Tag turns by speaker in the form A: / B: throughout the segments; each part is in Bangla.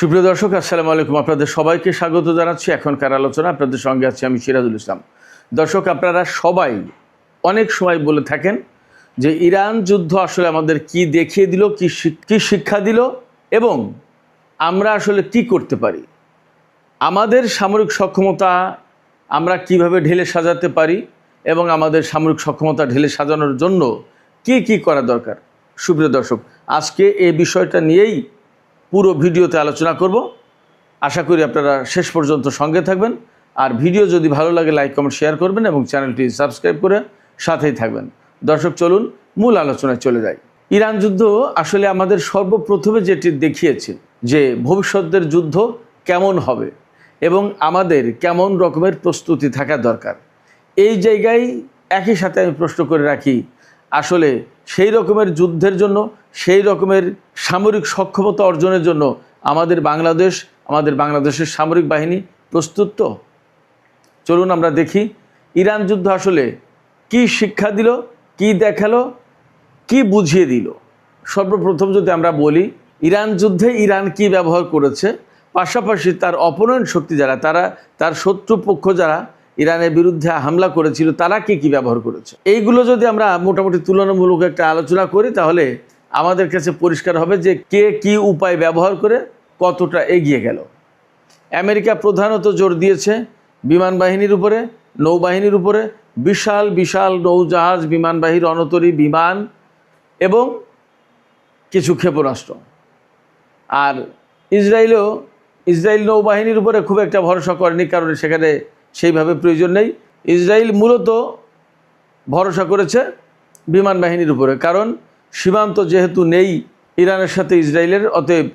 A: সুপ্রিয় দর্শক, আসসালামু আলাইকুম। আপনাদের সবাইকে স্বাগত জানাচ্ছি এখনকার আলোচনা। আপনাদের সঙ্গে আছি আমি সিরাজুল ইসলাম। দর্শক, আপনারা সবাই অনেক সময় বলে থাকেন যে ইরান যুদ্ধ আসলে আমাদের কি দেখিয়ে দিল, কি শিক্ষা দিল এবং আমরা আসলে কি করতে পারি, আমাদের সামরিক সক্ষমতা আমরা কিভাবে ঢেলে সাজাতে পারি এবং আমাদের সামরিক সক্ষমতা ঢেলে সাজানোর জন্য কি করা দরকার। সুপ্রিয় দর্শক, আজকে এই বিষয়টা নিয়েই পুরো ভিডিওতে আলোচনা করব। আশা করি আপনারা শেষ পর্যন্ত সঙ্গে থাকবেন। আর ভিডিও যদি ভালো লাগে লাইক কমেন্ট শেয়ার করবেন এবং চ্যানেলটি সাবস্ক্রাইব করে সাথেই থাকবেন। দর্শক, চলুন মূল আলোচনায় চলে যাই। ইরান যুদ্ধ আসলে আমাদের সর্বপ্রথমে যেটি দেখিয়েছে যে ভবিষ্যতের যুদ্ধ কেমন হবে এবং আমাদের কেমন রকমের প্রস্তুতি থাকা দরকার। এই জায়গায় একই সাথে আমি প্রশ্ন করে রাখি, আসলে সেই রকমের যুদ্ধের জন্য, সেই রকমের সামরিক সক্ষমতা অর্জনের জন্য আমাদের বাংলাদেশের সামরিক বাহিনী প্রস্তুত তো? চলুন আমরা দেখি ইরান যুদ্ধ আসলে কি শিক্ষা দিল, কি দেখালো, কি বুঝিয়ে দিল। সর্বপ্রথম যদি আমরা বলি, ইরান যুদ্ধে ইরান কি ব্যবহার করেছে, পাশাপাশি তার অপোনেন্ট শক্তি যারা, তার শত্রুপক্ষ যারা ইরানের বিরুদ্ধে হামলা করেছিল, তারা কি ব্যবহার করেছে, এইগুলো যদি আমরা মোটামুটি তুলনামূলক একটা আলোচনা করি, তাহলে আমাদের কাছে পরিষ্কার হবে যে কে কি উপায় ব্যবহার করে কতটা এগিয়ে গেল। আমেরিকা প্রধানত জোর দিয়েছে বিমান বাহিনীর উপরে, নৌবাহিনীর উপরে, বিশাল বিশাল নৌজাহাজ, বিমানবাহী রণতরী বিমান এবং কিছু ক্ষেপণাস্ত্র। আর ইসরায়েল নৌবাহিনীর উপরে খুব একটা ভরসা করেনি, কারণ সেখানে সেইভাবে প্রয়োজন নেই। ইসরায়েল মূলত ভরসা করেছে বিমান বাহিনীর উপরে, কারণ সীমান্ত যেহেতু নেই ইরানের সাথে ইসরায়েলের, অতএব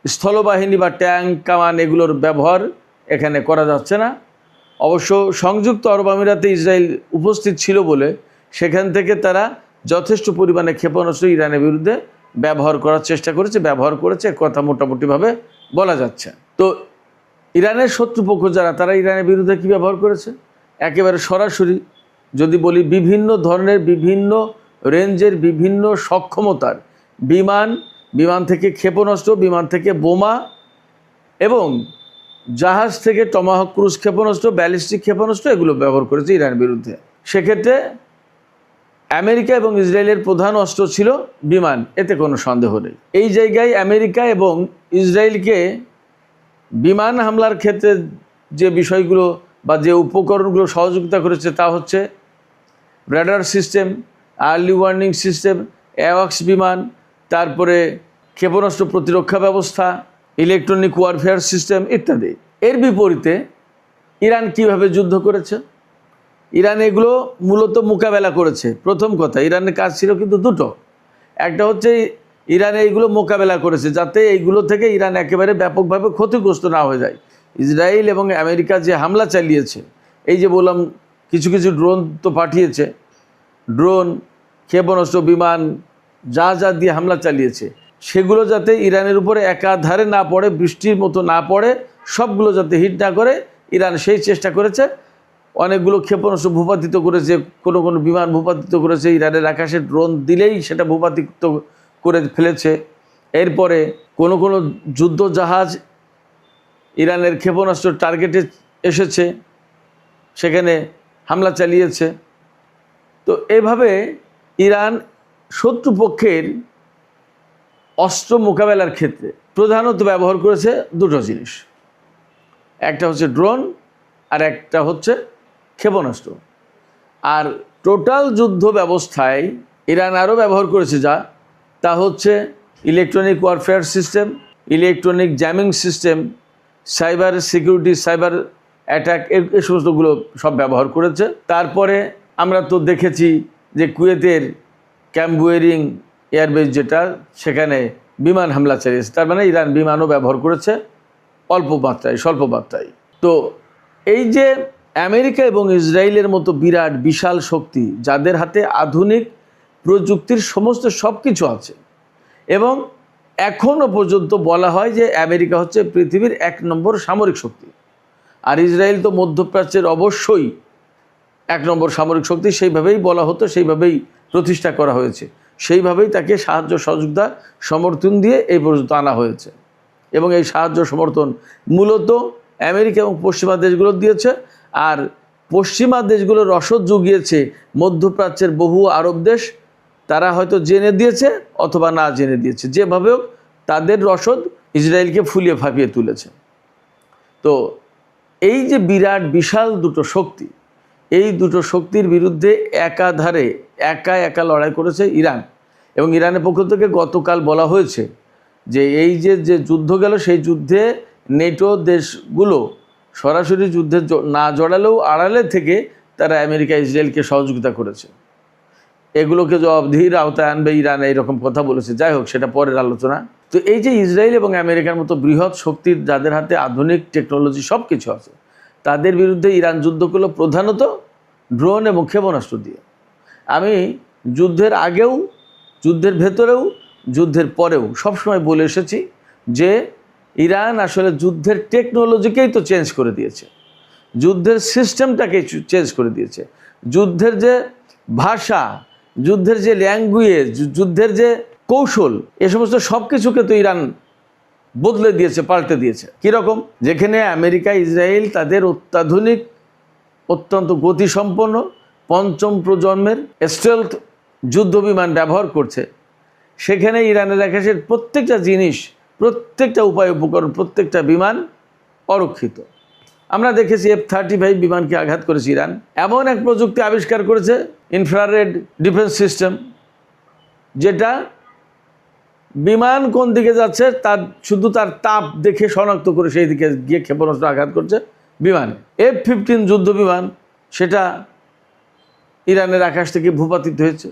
A: স্থলবাহিনী বা ট্যাঙ্ক, কামান এগুলোর ব্যবহার এখানে করা যাচ্ছে না। অবশ্য সংযুক্ত আরব আমিরাতে ইসরায়েল উপস্থিত ছিল বলে সেখান থেকে তারা যথেষ্ট পরিমাণে ক্ষেপণাস্ত্র ইরানের বিরুদ্ধে ব্যবহার করেছে কথা মোটামুটিভাবে বলা যাচ্ছে। তো ইরানের শত্রুপক্ষ যারা, তারা ইরানের বিরুদ্ধে কী ব্যবহার করেছে, একেবারে সরাসরি যদি বলি, বিভিন্ন ধরনের, বিভিন্ন রেঞ্জের, বিভিন্ন সক্ষমতার বিমান থেকে ক্ষেপণাস্ত্র, বিমান থেকে বোমা এবং জাহাজ থেকে টমাহক ক্রুজ ক্ষেপণাস্ত্র, ব্যালিস্টিক ক্ষেপণাস্ত্র, এগুলো ব্যবহার করেছে ইরানের বিরুদ্ধে। সেক্ষেত্রে আমেরিকা এবং ইসরায়েলের প্রধান অস্ত্র ছিল বিমান, এতে কোনো সন্দেহ নেই। এই জায়গায় আমেরিকা এবং ইসরায়েলকে বিমান হামলার ক্ষেত্রে যে বিষয়গুলো বা যে উপকরণগুলো সহযোগিতা করেছে তা হচ্ছে radar system, early warning system, অ্যাওয়াক্স বিমান, তারপরে ক্ষেপণাস্ত্র প্রতিরক্ষা ব্যবস্থা, ইলেকট্রনিক ওয়ারফেয়ার সিস্টেম ইত্যাদি। এর বিপরীতে ইরান কিভাবে যুদ্ধ করেছে? ইরান এগুলো মূলত মোকাবেলা করেছে। প্রথম কথা, ইরানের কাজ ছিল কিন্তু দুটো। একটা হচ্ছে ইরান এইগুলো মোকাবেলা করেছে যাতে এইগুলো থেকে ইরান একেবারে ব্যাপকভাবে ক্ষতিগ্রস্ত না হয়ে যায়। ইসরায়েল এবং আমেরিকা যে হামলা চালিয়েছে, এই যে বললাম কিছু কিছু ড্রোন তো পাঠিয়েছে, ড্রোন, ক্ষেপণাস্ত্র, বিমান, যা দিয়ে হামলা চালিয়েছে, সেগুলো যাতে ইরানের উপরে একাধারে না পড়ে, বৃষ্টির মতো না পড়ে, সবগুলো যাতে হিট না করে, ইরান সেই চেষ্টা করেছে। অনেকগুলো ক্ষেপণাস্ত্র ভূপাতিত করেছে, কোনো বিমান ভূপাতিত করেছে, ইরানের আকাশে ড্রোন দিলেই সেটা ভূপাতিত করে ফেলেছে। এরপরে কোনো যুদ্ধ জাহাজ ইরানের ক্ষেপণাস্ত্র টার্গেটে এসেছে, সেখানে হামলা চালিয়েছে। তো এভাবে ইরান শত্রুপক্ষের অস্ত্র মোকাবেলার ক্ষেত্রে প্রধানত ব্যবহার করেছে দুটো জিনিস, একটা হচ্ছে ড্রোন আর একটা হচ্ছে ক্ষেপণাস্ত্র। আর টোটাল যুদ্ধ ব্যবস্থায় ইরান আরও ব্যবহার করেছে তা হচ্ছে electronic warfare system, electronic jamming system, cyber security, cyber attack, এই সমস্তগুলো সব ব্যবহার করেছে। তারপরে আমরা তো দেখেছি যে কুয়েতের ক্যাম্প বুয়েরিং এয়ারবেস যেটা, সেখানে বিমান হামলা চালিয়েছে। তার মানে ইরান বিমানও ব্যবহার করেছে স্বল্প মাত্রায়। তো এই যে আমেরিকা এবং ইসরায়েলের মতো বিরাট বিশাল শক্তি, যাদের হাতে আধুনিক প্রযুক্তির সমস্ত সব কিছু আছে, এবং এখনও পর্যন্ত বলা হয় যে আমেরিকা হচ্ছে পৃথিবীর 1 নম্বর সামরিক শক্তি, আর ইসরায়েল তো মধ্যপ্রাচ্যের অবশ্যই 1 নম্বর সামরিক শক্তি, সেইভাবেই বলা হতো, সেইভাবেই প্রতিষ্ঠা করা হয়েছে, সেইভাবেই তাকে সাহায্য সহযোগিতা সমর্থন দিয়ে এই পর্যন্ত আনা হয়েছে। এবং এই সাহায্য সমর্থন মূলত আমেরিকা এবং পশ্চিমা দেশগুলো দিয়েছে। আর পশ্চিমা দেশগুলো রসদ জুগিয়েছে মধ্যপ্রাচ্যের বহু আরব দেশ, তারা হয়তো জেনে দিয়েছে অথবা না জেনে দিয়েছে, যেভাবে হোক তাদের রসদ ইসরায়েলকে ফুলিয়ে ফাঁপিয়ে তুলেছে। তো এই যে বিরাট বিশাল দুটো শক্তি, এই দুটো শক্তির বিরুদ্ধে একাধারে একা লড়াই করেছে ইরান। এবং ইরানের পক্ষ থেকে গতকাল বলা হয়েছে যে এই যে যুদ্ধ গেল, সেই যুদ্ধে নেটো দেশগুলো সরাসরি যুদ্ধে না জড়ালেও আড়ালে থেকে তারা আমেরিকা ইসরায়েলকে সহযোগিতা করেছে, এগুলোকে জবাবদিহির আওতায় আনবে ইরান, এইরকম কথা বলেছে। যাই হোক, সেটা পরের আলোচনা। তো এই যে ইসরায়েল এবং আমেরিকার মতো বৃহৎ শক্তির, যাদের হাতে আধুনিক টেকনোলজি সব কিছু আছে, তাদের বিরুদ্ধে ইরান যুদ্ধ করলো প্রধানত ড্রোন এবং ক্ষেপণাস্ত্র দিয়ে। আমি যুদ্ধের আগেও, যুদ্ধের ভেতরেও, যুদ্ধের পরেও সবসময় বলে এসেছি যে ইরান আসলে যুদ্ধের টেকনোলজিকেই তো চেঞ্জ করে দিয়েছে, যুদ্ধের সিস্টেমটাকে চেঞ্জ করে দিয়েছে, যুদ্ধের যে ভাষা, যুদ্ধের যে ল্যাঙ্গুয়েজ, যুদ্ধের যে কৌশল, এ সমস্ত সব কিছুকে তো ইরান বদলে দিয়েছে, পাল্টে দিয়েছে। কীরকম? যেখানে আমেরিকা ইসরায়েল তাদের অত্যাধুনিক, অত্যন্ত গতিসম্পন্ন পঞ্চম প্রজন্মের স্টেলথ যুদ্ধ বিমান ব্যবহার করছে, সেখানে ইরানের আকাশের প্রত্যেকটা জিনিস, প্রত্যেকটা উপায় উপকরণ, প্রত্যেকটা বিমান অরক্ষিত। আমরা দেখেছি F-35 বিমানকে আঘাত করেছে ইরান। এমন এক প্রযুক্তি আবিষ্কার করেছে, ইনফ্রারেড ডিফেন্স সিস্টেম, যেটা বিমান কোন দিকে যাচ্ছে তার শুধু তার তাপ দেখে শনাক্ত করে সেই দিকে গিয়ে ক্ষেপণাস্ত্র আঘাত করছে বিমানে। F-15 যুদ্ধ বিমান, সেটা ইরানের আকাশ থেকে ভূপাতিত হয়েছে।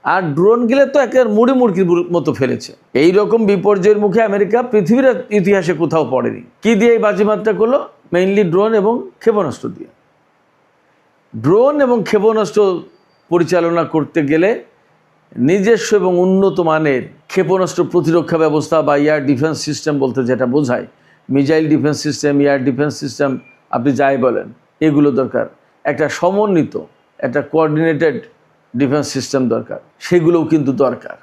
A: আর ড্রোন গেলে তো একের মুড়ি মুড়কির মতো ফেলেছে। এই রকম বিপর্যয়ের মুখে আমেরিকা পৃথিবীর ইতিহাসে কোথাও পড়েনি। কি দিয়ে এই বাজিমাতটা করলো? মেইনলি ড্রোন এবং ক্ষেপণাস্ত্র দিয়ে। ড্রোন এবং ক্ষেপণাস্ত্র পরিচালনা করতে গেলে নিজস্ব এবং উন্নত মানের ক্ষেপণাস্ত্র প্রতিরক্ষা ব্যবস্থা বা এয়ার ডিফেন্স সিস্টেম বলতে যেটা বোঝায়, missile defence system, air defence system, আপনি যাই বলেন, এগুলো দরকার। একটা সমন্বিত, একটা কোঅর্ডিনেটেড ডিফেন্স সিস্টেম দরকার, সেগুলোও কিন্তু দরকার।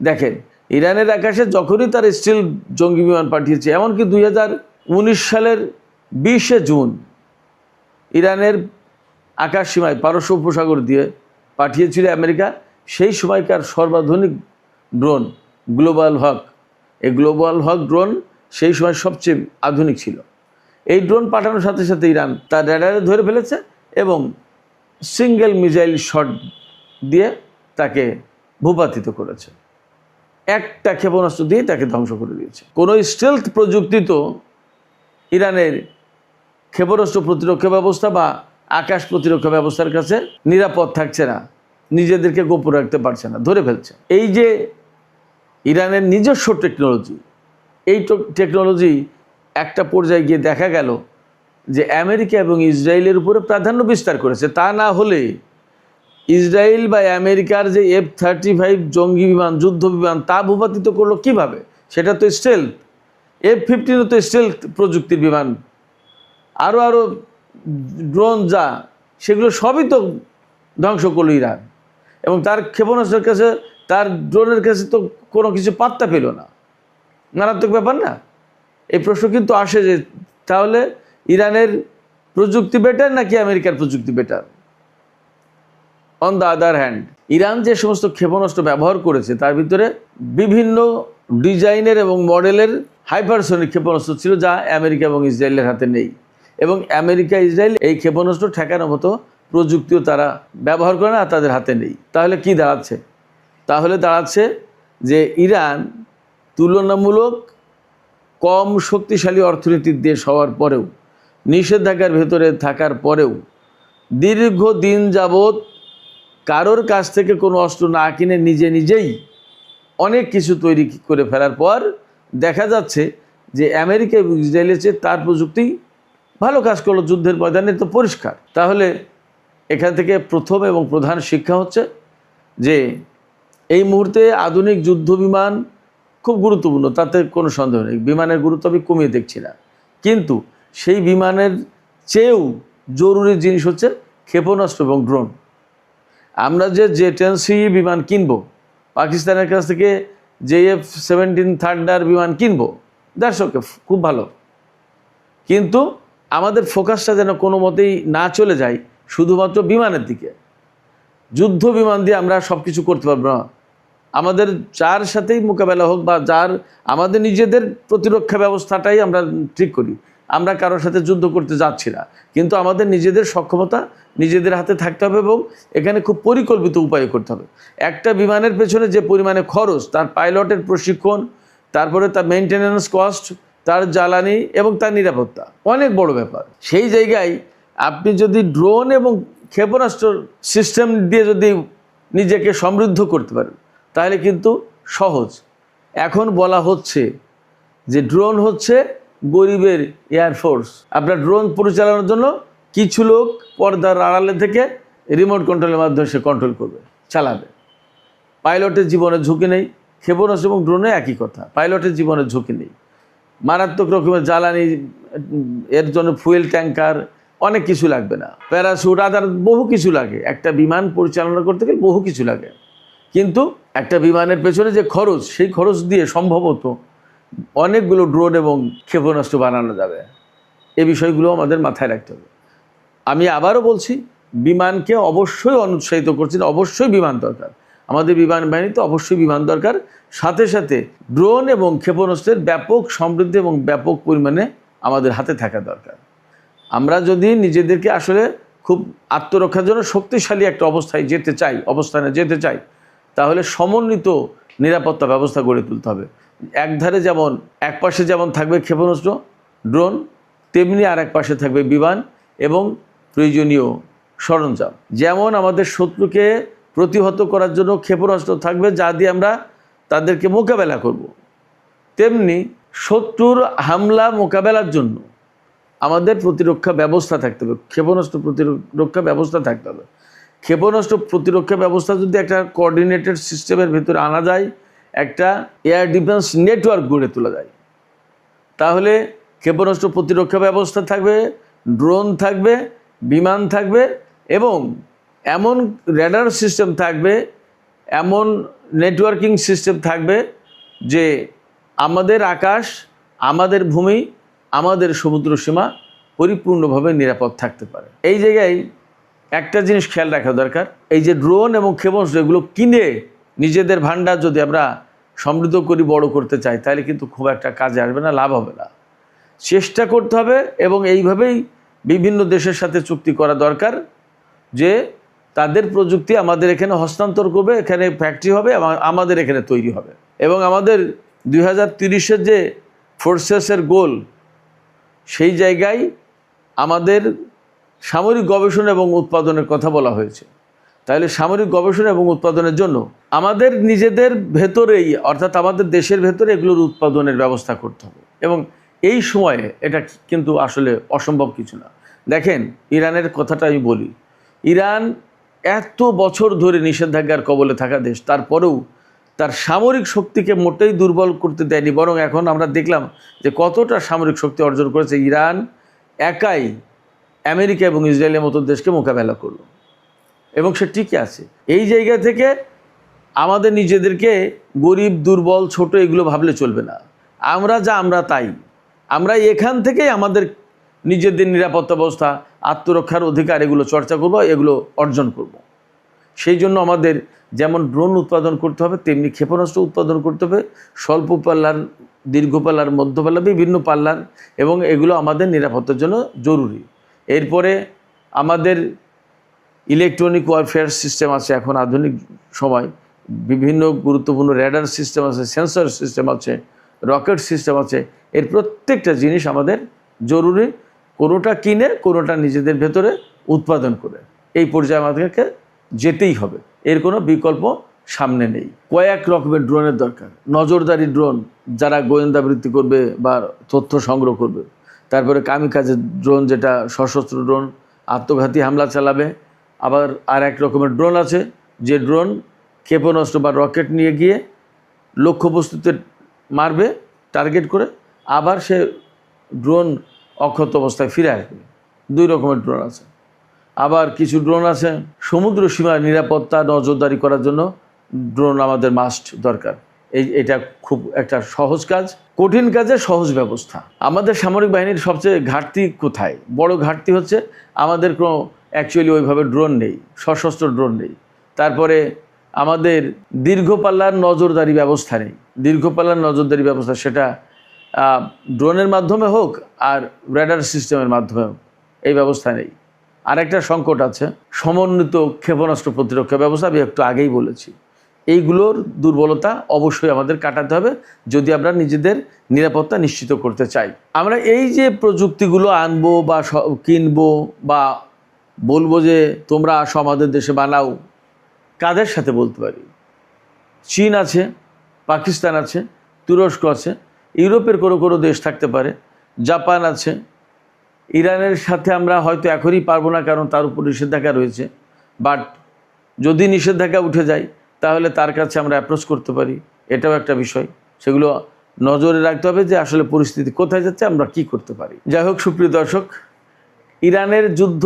A: দেখেন, ইরানের আকাশে যখনই তার স্টিল জঙ্গি বিমান পাঠিয়েছে, এমনকি 2019 সালের 20শে জুন ইরানের আকাশ সীমায় পারস্য উপসাগর দিয়ে পাঠিয়েছিল আমেরিকা সেই সময়কার সর্বাধুনিক ড্রোন গ্লোবাল হক। এই গ্লোবাল হক ড্রোন সেই সময় সবচেয়ে আধুনিক ছিল। এই ড্রোন পাঠানোর সাথে সাথে ইরান তার র্যাডারে ধরে ফেলেছে এবং সিঙ্গেল মিসাইল শট দিয়ে তাকে ভূপাতিত করেছে। একটা ক্ষেপণাস্ত্র দিয়ে তাকে ধ্বংস করে দিয়েছে। কোনো স্টেলথ প্রযুক্তি তো ইরানের ক্ষেপণাস্ত্র প্রতিরক্ষা ব্যবস্থা বা আকাশ প্রতিরক্ষা ব্যবস্থার কাছে নিরাপদ থাকছে না, নিজেদেরকে গোপন রাখতে পারছে না, ধরে ফেলছে। এই যে ইরানের নিজস্ব টেকনোলজি, এই টেকনোলজি একটা পর্যায়ে গিয়ে দেখা গেল যে আমেরিকা এবং ইসরায়েলের উপরে প্রাধান্য বিস্তার করেছে। তা না হলে ইসরায়েল বা আমেরিকার যে F-35 জঙ্গি বিমান, যুদ্ধ বিমান, তা ভূপাতিত করলো কিভাবে? সেটা তো স্টেলথ। F-15 তো স্টেলথ প্রযুক্তির বিমান। আরও ড্রোন যা, সেগুলো সবই তো ধ্বংস করলো ইরান। এবং তার ক্ষেপণাস্ত্রের কাছে, তার ড্রোনের কাছে তো কোনো কিছু পাত্তা পেল না। মারাত্মক ব্যাপার না? এই প্রশ্ন কিন্তু আসে যে তাহলে ইরানের প্রযুক্তি বেটার নাকি আমেরিকার প্রযুক্তি better? On the other hand, Iran যে সমস্ত ক্ষেপণাস্ত্র ব্যবহার করেছে তার ভিতরে বিভিন্ন ডিজাইনের এবং মডেলের হাইপারসনিক ক্ষেপণাস্ত্র ছিল, যা আমেরিকা এবং ইসরায়েলের হাতে নেই। এবং আমেরিকা ইসরায়েল এই ক্ষেপণাস্ত্র ঠেকানোর মতো প্রযুক্তিও তারা ব্যবহার করে না, তাদের হাতে নেই। তাহলে কি দাঁড়াচ্ছে? তাহলে দাঁড়াচ্ছে যে ইরান তুলনামূলক কম শক্তিশালী অর্থনীতির দেশ হওয়ার পরেও, নিষেধাজ্ঞার ভেতরে থাকার পরেও, দীর্ঘদিন যাবৎ কারোর কাছ থেকে কোনো অস্ত্র না কিনে নিজেই অনেক কিছু তৈরি করে ফেলার পর দেখা যাচ্ছে যে আমেরিকা এবং ইসরায়েলের চেয়ে তার প্রযুক্তি ভালো কাজ করলো যুদ্ধের ময়দানে, তো পরিষ্কার। তাহলে এখান থেকে প্রথম এবং প্রধান শিক্ষা হচ্ছে যে এই মুহূর্তে আধুনিক যুদ্ধ বিমান খুব গুরুত্বপূর্ণ, তাতে কোনো সন্দেহ নেই। বিমানের গুরুত্ব আমি কমিয়ে দেখছি না, কিন্তু সেই বিমানের চেয়েও জরুরি জিনিস হচ্ছে ক্ষেপণাস্ত্র এবং ড্রোন। আমরা যে J-10C বিমান কিনবো, পাকিস্তানের কাছ থেকে যে F-17 থান্ডার বিমান কিনবো, দ্যাটস ওকে, খুব ভালো। কিন্তু আমাদের ফোকাসটা যেন কোনো মতেই না চলে যায় শুধুমাত্র বিমানের দিকে। যুদ্ধ বিমান দিয়ে আমরা সব কিছু করতে পারবো না। আমাদের যার সাথেই মোকাবেলা হোক বা যার আমাদের নিজেদের প্রতিরক্ষা ব্যবস্থাটাই আমরা ঠিক করি। আমরা কারোর সাথে যুদ্ধ করতে যাচ্ছি না, কিন্তু আমাদের নিজেদের সক্ষমতা নিজেদের হাতে থাকতে হবে এবং এখানে খুব পরিকল্পিত উপায়ে করতে হবে। একটা বিমানের পেছনে যে পরিমাণে খরচ, তার পাইলটের প্রশিক্ষণ, তারপরে তার মেনটেন্যান্স কস্ট, তার জ্বালানি এবং তার নিরাপত্তা অনেক বড় ব্যাপার। সেই জায়গায় আপনি যদি ড্রোন এবং ক্ষেপণাস্ত্র সিস্টেম দিয়ে যদি নিজেকে সমৃদ্ধ করতে পারেন তাহলে কিন্তু সহজ। এখন বলা হচ্ছে যে ড্রোন হচ্ছে গরিবের এয়ারফোর্স। আপনার ড্রোন পরিচালনার জন্য কিছু লোক পর্দার আড়ালে থেকে রিমোট কন্ট্রোলের মাধ্যমে সে কন্ট্রোল করবে, চালাবে। পাইলটের জীবনের ঝুঁকি নেই। ক্ষেপণাস্ত্র এবং ড্রোনে একই কথা, পাইলটের জীবনের ঝুঁকি নেই। মারাত্মক রকমের জ্বালানি, এর জন্য ফুয়েল ট্যাঙ্কার, অনেক কিছু লাগবে না, প্যারাশুট, আদার বহু কিছু লাগে। একটা বিমান পরিচালনা করতে গেলে বহু কিছু লাগে, কিন্তু একটা বিমানের পেছনে যে খরচ, সেই খরচ দিয়ে সম্ভবত অনেকগুলো ড্রোন এবং ক্ষেপণাস্ত্র বানানো যাবে। এই বিষয়গুলো আমাদের মাথায় রাখতে হবে। আমি আবারও বলছি, বিমানকে অবশ্যই অনুৎসাহিত করছি, অবশ্যই বিমান দরকার, আমাদের বিমান বাহিনীতে অবশ্যই বিমান দরকার। সাথে সাথে ড্রোন এবং ক্ষেপণাস্ত্রের ব্যাপক সমৃদ্ধি এবং ব্যাপক পরিমাণে আমাদের হাতে থাকা দরকার। আমরা যদি নিজেদেরকে আসলে খুব আত্মরক্ষার জন্য শক্তিশালী একটা অবস্থানে যেতে চাই, তাহলে সমন্বিত নিরাপত্তা ব্যবস্থা গড়ে তুলতে হবে। একধারে যেমন এক পাশে যেমন থাকবে ক্ষেপণাস্ত্র, ড্রোন, তেমনি আর এক পাশে থাকবে বিমান এবং প্রয়োজনীয় সরঞ্জাম। যেমন আমাদের শত্রুকে প্রতিহত করার জন্য ক্ষেপণাস্ত্র থাকবে যা দিয়ে আমরা তাদেরকে মোকাবেলা করব, তেমনি শত্রুর হামলা মোকাবেলার জন্য আমাদের প্রতিরক্ষা ব্যবস্থা থাকতে হবে, ক্ষেপণাস্ত্র প্রতিরক্ষা ব্যবস্থা থাকতে হবে। ক্ষেপণাস্ত্র প্রতিরক্ষা ব্যবস্থা যদি একটা কোঅর্ডিনেটেড সিস্টেমের ভিতরে আনা যায়, একটা এয়ার ডিফেন্স নেটওয়ার্ক গড়ে তোলা যায়, তাহলে ক্ষেপণাস্ত্র প্রতিরক্ষা ব্যবস্থা থাকবে, ড্রোন থাকবে, বিমান থাকবে এবং এমন রেডার সিস্টেম থাকবে, এমন নেটওয়ার্কিং সিস্টেম থাকবে যে আমাদের আকাশ, আমাদের ভূমি, আমাদের সমুদ্র সীমা পরিপূর্ণভাবে নিরাপদ থাকতে পারে। এই জায়গায় একটা জিনিস খেয়াল রাখা দরকার, এই যে ড্রোন এবং ক্ষেপণাস্ত্র এগুলো কিনে নিজেদের ভান্ডার যদি আমরা সমৃদ্ধ করি, বড় করতে চাই, তাহলে কিন্তু খুব একটা কাজে আসবে না, লাভ হবে না। চেষ্টা করতে হবে এবং এইভাবেই বিভিন্ন দেশের সাথে চুক্তি করা দরকার যে তাদের প্রযুক্তি আমাদের এখানে হস্তান্তর করবে, এখানে ফ্যাক্টরি হবে, আমাদের এখানে তৈরি হবে। এবং আমাদের 2030-এর যে ফোর্সেসের গোল, সেই জায়গায় আমাদের সামরিক গবেষণা এবং উৎপাদনের কথা বলা হয়েছে। তাহলে সামরিক গবেষণা এবং উৎপাদনের জন্য আমাদের নিজেদের ভেতরেই, অর্থাৎ আমাদের দেশের ভেতরে এগুলোর উৎপাদনের ব্যবস্থা করতে হবে। এবং এই সময়ে এটা কিন্তু আসলে অসম্ভব কিছু না। দেখেন, ইরানের কথাটা আমি বলি, ইরান এত বছর ধরে নিষেধাজ্ঞার কবলে থাকা দেশ, তারপরেও তার সামরিক শক্তিকে মোটেই দুর্বল করতে দেয়নি, বরং এখন আমরা দেখলাম যে কতটা সামরিক শক্তি অর্জন করেছে। ইরান একাই আমেরিকা এবং ইসরায়েলের মতো দেশকে মোকাবেলা করলো এবং সে টিকে আছে। এই জায়গা থেকে আমাদের নিজেদেরকে গরিব, দুর্বল, ছোট এগুলো ভাবলে চলবে না। আমরা যা আমরা তাই, আমরা এখান থেকেই আমাদের নিজেদের নিরাপত্তা ব্যবস্থা, আত্মরক্ষার অধিকার এগুলো চর্চা করব, এগুলো অর্জন করব। সেই জন্য আমাদের যেমন ড্রোন উৎপাদন করতে হবে, তেমনি ক্ষেপণাস্ত্র উৎপাদন করতে হবে, স্বল্প পাল্লার, দীর্ঘ পাল্লার, মধ্য পাল্লার, বিভিন্ন পাল্লার, এবং এগুলো আমাদের নিরাপত্তার জন্য জরুরি। এরপরে আমাদের ইলেকট্রনিক ওয়ারফেয়ার সিস্টেম আছে, এখন আধুনিক সময় বিভিন্ন গুরুত্বপূর্ণ রেডার সিস্টেম আছে, সেন্সর সিস্টেম আছে, রকেট সিস্টেম আছে। এর প্রত্যেকটা জিনিস আমাদের জরুরি, কোনোটা কিনে কোনোটা নিজেদের ভেতরে উৎপাদন করে এই পর্যায়ে আমাদেরকে যেতেই হবে, এর কোনো বিকল্প সামনে নেই। কয়েক রকমের ড্রোনের দরকার। নজরদারি ড্রোন, যারা গোয়েন্দাবৃত্তি করবে বা তথ্য সংগ্রহ করবে। তারপরে কামিকাজে ড্রোন, যেটা সশস্ত্র ড্রোন, আত্মঘাতী হামলা চালাবে। আবার আর এক রকমের ড্রোন আছে যে ড্রোন ক্ষেপণাস্ত্র বা রকেট নিয়ে গিয়ে লক্ষ্যবস্তুতে মারবে টার্গেট করে, আবার সে ড্রোন অক্ষত অবস্থায় ফিরে আসবে। দুই রকমের ড্রোন আছে। আবার কিছু ড্রোন আছে সমুদ্র সীমার নিরাপত্তা নজরদারি করার জন্য, ড্রোন আমাদের মাস্ট দরকার। এটা খুব একটা সহজ কাজ, কঠিন কাজের সহজ ব্যবস্থা। আমাদের সামরিক বাহিনীর সবচেয়ে ঘাটতি কোথায়? বড় ঘাটতি হচ্ছে আমাদের কোনো অ্যাকচুয়ালি ওইভাবে ড্রোন নেই, সশস্ত্র ড্রোন নেই। তারপরে আমাদের দীর্ঘপাল্লার নজরদারি ব্যবস্থা নেই। দীর্ঘপাল্লার নজরদারি ব্যবস্থা সেটা ড্রোনের মাধ্যমে হোক আর রেডার সিস্টেমের মাধ্যমে হোক, এই ব্যবস্থা নেই। আরেকটা সংকট আছে সমন্বিত ক্ষেপণাস্ত্র প্রতিরক্ষা ব্যবস্থা, আমি একটু আগেই বলেছি। এইগুলোর দুর্বলতা অবশ্যই আমাদের কাটাতে হবে যদি আমরা নিজেদের নিরাপত্তা নিশ্চিত করতে চাই। আমরা এই যে প্রযুক্তিগুলো আনবো বা কিনবো বা বলবো যে তোমরা আসো আমাদের দেশে বানাও, কাদের সাথে বলতে পারি? চীন আছে, পাকিস্তান আছে, তুরস্ক আছে, ইউরোপের কোনো দেশ থাকতে পারে, জাপান আছে। ইরানের সাথে আমরা হয়তো এখনই পারবো না, কারণ তার উপর নিষেধাজ্ঞা রয়েছে। বাট যদি নিষেধাজ্ঞা উঠে যায় তাহলে তার কাছে আমরা অ্যাপ্রোচ করতে পারি, এটাও একটা বিষয়। সেগুলো নজরে রাখতে হবে যে আসলে পরিস্থিতি কোথায় যাচ্ছে, আমরা কি করতে পারি। যাই হোক, সুপ্রিয় দর্শক, ইরানের যুদ্ধ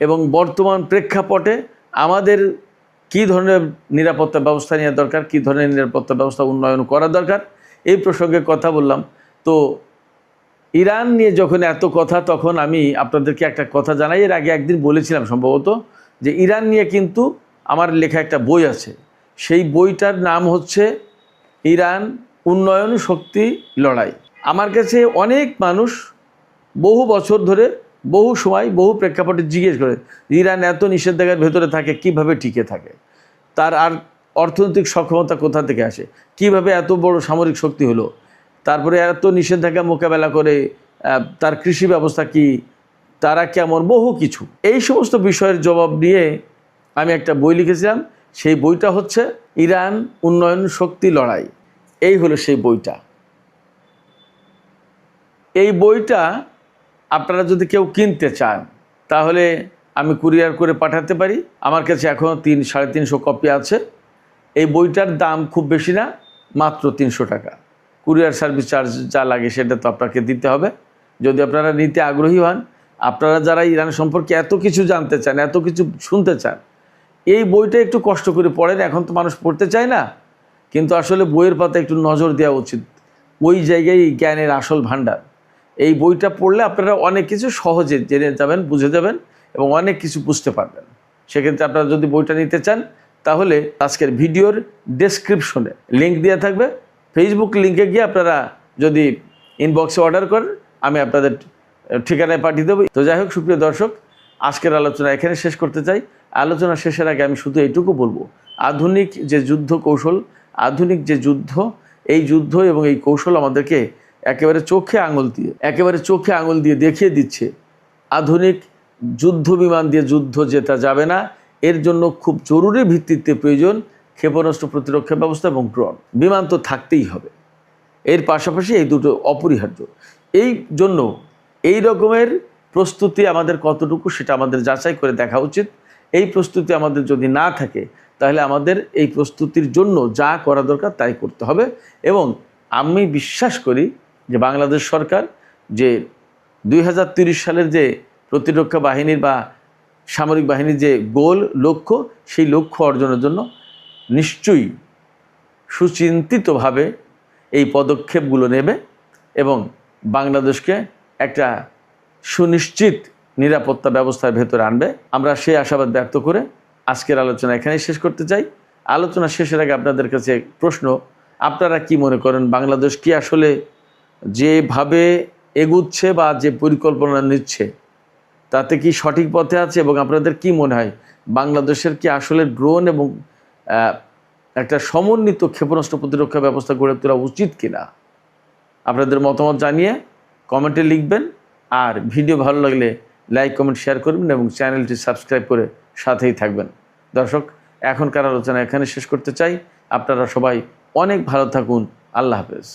A: এবং বর্তমান প্রেক্ষাপটে আমাদের কী ধরনের নিরাপত্তা ব্যবস্থা নেওয়া দরকার, কী ধরনের নিরাপত্তা ব্যবস্থা উন্নয়ন করা দরকার, এই প্রসঙ্গে কথা বললাম। তো ইরান নিয়ে যখন এত কথা, তখন আমি আপনাদেরকে একটা কথা জানাই। এর আগে একদিন বলেছিলাম সম্ভবত, যে ইরান নিয়ে কিন্তু আমার লেখা একটা বই আছে। সেই বইটার নাম হচ্ছে ইরান উন্নয়ন শক্তি লড়াই। আমার কাছে অনেক মানুষ বহু বছর ধরে, বহু সময়, বহু প্রেক্ষাপটে জিজ্ঞেস করে ইরান এত নিষেধাজ্ঞার ভেতরে থাকে, কিভাবে টিকে থাকে, তার আর অর্থনৈতিক সক্ষমতা কোথা থেকে আসে, কিভাবে এত বড় সামরিক শক্তি হলো, তারপরে এত নিষেধাজ্ঞা মোকাবেলা করে তার কৃষি ব্যবস্থা কি, তারা কেমন, বহু কিছু। এই সমস্ত বিষয়ের জবাব নিয়ে আমি একটা বই লিখেছিলাম। সেই বইটা হচ্ছে ইরান উন্নয়ন শক্তি লড়াই। এই হলো সেই বইটা। এই বইটা আপনারা যদি কেউ কিনতে চান তাহলে আমি কুরিয়ার করে পাঠাতে পারি। আমার কাছে এখনও 300-350 কপি আছে। এই বইটার দাম খুব বেশি না, মাত্র 300 টাকা। কুরিয়ার সার্ভিস চার্জ যা লাগে সেটা তো আপনাকে দিতে হবে। যদি আপনারা নিতে আগ্রহী হন, আপনারা যারা ইরান সম্পর্কে এত কিছু জানতে চান, এত কিছু শুনতে চান, এই বইটা একটু কষ্ট করে পড়েন। এখন তো মানুষ পড়তে চায় না, কিন্তু আসলে বইয়ের পাতা একটু নজর দেওয়া উচিত। ওই জায়গায় জ্ঞানের আসল ভাণ্ডার। এই বইটা পড়লে আপনারা অনেক কিছু সহজে জেনে যাবেন, বুঝে যাবেন এবং অনেক কিছু বুঝতে পারবেন। সেক্ষেত্রে আপনারা যদি বইটা নিতে চান তাহলে আজকের ভিডিওর ডেসক্রিপশনে লিঙ্ক দেওয়া থাকবে। ফেসবুক লিঙ্কে গিয়ে আপনারা যদি ইনবক্সে অর্ডার করেন, আমি আপনাদের ঠিকানায় পাঠিয়ে দেবো। তো যাই হোক, সুপ্রিয় দর্শক, আজকের আলোচনা এখানে শেষ করতে চাই। আলোচনা শেষের আগে আমি শুধু এইটুকু বলবো, আধুনিক যে যুদ্ধ কৌশল, আধুনিক যে যুদ্ধ, এই যুদ্ধ এবং এই কৌশল আমাদেরকে একেবারে চোখে আঙুল দিয়ে দেখিয়ে দিচ্ছে আধুনিক যুদ্ধ বিমান দিয়ে যুদ্ধ জেতা যাবে না। এর জন্য খুব জরুরি ভিত্তিতে প্রয়োজন ক্ষেপণাস্ত্র প্রতিরক্ষা ব্যবস্থা এবং ড্রোন। বিমান তো থাকতেই হবে, এর পাশাপাশি এই দুটো অপরিহার্য। এই জন্য এই রকমের প্রস্তুতি আমাদের কতটুকু সেটা আমাদের যাচাই করে দেখা উচিত। এই প্রস্তুতি আমাদের যদি না থাকে তাহলে আমাদের এই প্রস্তুতির জন্য যা করা দরকার তাই করতে হবে। এবং আমি বিশ্বাস করি যে বাংলাদেশ সরকার যে 2030 সালের যে প্রতিরক্ষা বাহিনীর বা সামরিক বাহিনীর যে গোল, লক্ষ্য, সেই লক্ষ্য অর্জনের জন্য নিশ্চয়ই সুচিন্তিতভাবে এই পদক্ষেপগুলো নেবে এবং বাংলাদেশকে একটা সুনিশ্চিত নিরাপত্তা ব্যবস্থার ভেতরে আনবে। আমরা সেই আশাবাদ ব্যক্ত করে আজকের আলোচনা এখানেই শেষ করতে চাই। আলোচনা শেষের আগে আপনাদের কাছে প্রশ্ন, আপনারা কি মনে করেন বাংলাদেশ কি আসলে যেভাবে এগুচ্ছে বা যে পরিকল্পনা নিচ্ছে তাতে কি সঠিক পথে আছে? এবং আপনাদের কি মনে হয় বাংলাদেশের কি আসলে ড্রোন এবং একটা সমন্বিত ক্ষেপণাস্ত্র প্রতিরক্ষা ব্যবস্থা গড়ে তোলা উচিত কিনা? আপনাদের মতামত জানিয়ে কমেন্টে লিখবেন। আর ভিডিও ভালো লাগলে লাইক, কমেন্ট, শেয়ার করবেন এবং চ্যানেলটি সাবস্ক্রাইব করে সাথেই থাকবেন। দর্শক, এখনকার আলোচনা এখানে শেষ করতে চাই। আপনারা সবাই অনেক ভালো থাকুন। আল্লাহ হাফেজ।